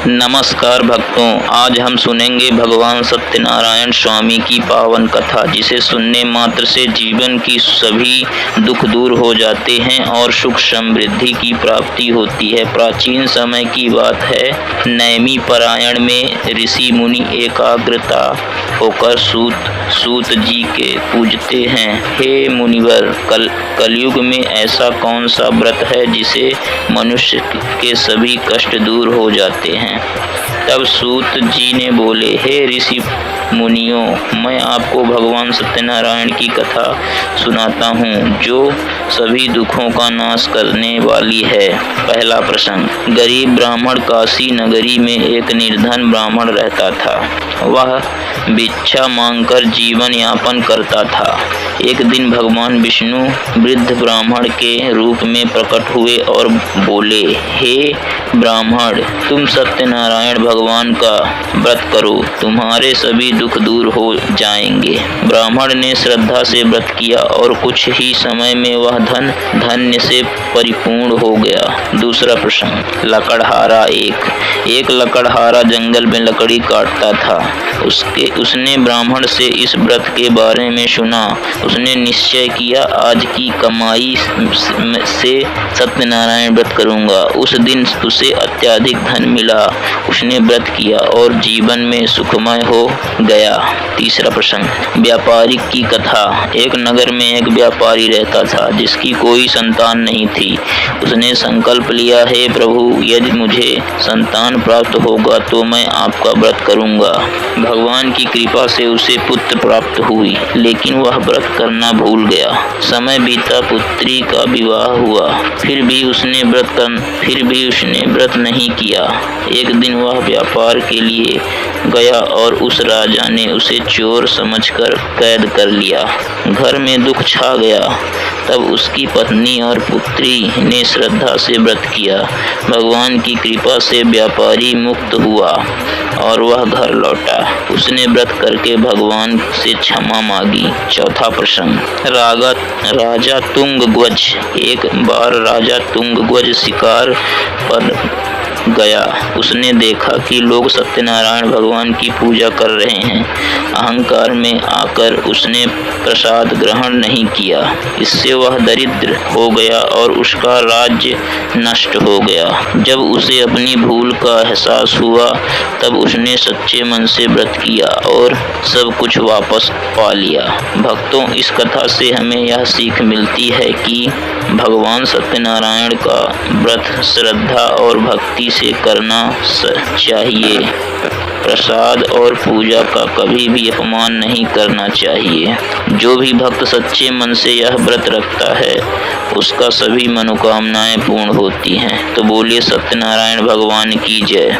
नमस्कार भक्तों, आज हम सुनेंगे भगवान सत्यनारायण स्वामी की पावन कथा, जिसे सुनने मात्र से जीवन की सभी दुख दूर हो जाते हैं और सुख समृद्धि की प्राप्ति होती है। प्राचीन समय की बात है। नैमी परायण में ऋषि मुनि एकाग्रता होकर सूत जी के पूजते हैं। हे मुनिवर, कलयुग में ऐसा कौन सा व्रत है जिसे मनुष्य के सभी कष्ट दूर हो जाते हैं। तब सूत जी ने बोले, हे ऋषि मुनियों, मैं आपको भगवान सत्यनारायण की कथा सुनाता हूँ, जो सभी दुखों का नाश करने वाली है। पहला प्रसंग। गरीब ब्राह्मण काशी नगरी में एक निर्धन ब्राह्मण रहता था। वह भिक्षा मांगकर जीवन यापन करता था। एक दिन भगवान विष्णु वृद्ध ब्राह्मण के रूप में प्रकट हुए और बोले, हे ब्राह्मण, तुम सत्यनारायण भगवान का व्रत करो, तुम्हारे सभी दुख दूर हो जाएंगे। ब्राह्मण ने श्रद्धा से व्रत किया और कुछ ही समय में वह धन्य से परिपूर्ण हो गया। दूसरा प्रसंग। लकड़हारा। एक लकड़हारा जंगल में लकड़ी काटता था। उसने ब्राह्मण से इस व्रत के बारे में सुना। उसने निश्चय किया, आज की कमाई से सत्यनारायण व्रत करूंगा। उस दिन उसे अत्यधिक धन मिला। उसने व्रत किया और जीवन में सुखमय हो गया। तीसरा प्रसंग। व्यापारी की कथा। एक नगर में एक व्यापारी रहता था, जिसकी कोई संतान नहीं थी। उसने संकल्प लिया, हे प्रभु, यदि मुझे संतान प्राप्त होगा तो मैं आपका व्रत करूंगा। भगवान की कृपा से उसे पुत्र प्राप्त हुई, लेकिन वह व्रत करना भूल गया। समय बीता, पुत्री का विवाह हुआ, फिर भी उसने व्रत नहीं किया। एक दिन वह व्यापार के लिए गया और उस राजा ने उसे चोर समझकर कैद कर लिया। घर में दुख छा गया। तब उसकी पत्नी और पुत्री ने श्रद्धा से व्रत किया। भगवान की कृपा से व्यापारी मुक्त हुआ और वह घर लौटा। उसने व्रत करके भगवान से क्षमा मांगी। चौथा प्रसंग। राजा तुंगध्वज। एक बार राजा तुंगध्वज शिकार पर गया। उसने देखा कि लोग सत्यनारायण भगवान की पूजा कर रहे हैं। अहंकार में आकर उसने प्रसाद ग्रहण नहीं किया। इससे वह दरिद्र हो गया और उसका राज्य नष्ट हो गया। जब उसे अपनी भूल का एहसास हुआ, तब उसने सच्चे मन से व्रत किया और सब कुछ वापस पा लिया। भक्तों, इस कथा से हमें यह सीख मिलती है कि भगवान सत्यनारायण का व्रत श्रद्धा और भक्ति से करना चाहिए। प्रसाद और पूजा का कभी भी अपमान नहीं करना चाहिए। जो भी भक्त सच्चे मन से यह व्रत रखता है, उसका सभी मनोकामनाएं पूर्ण होती हैं। तो बोलिए सत्यनारायण भगवान की जय।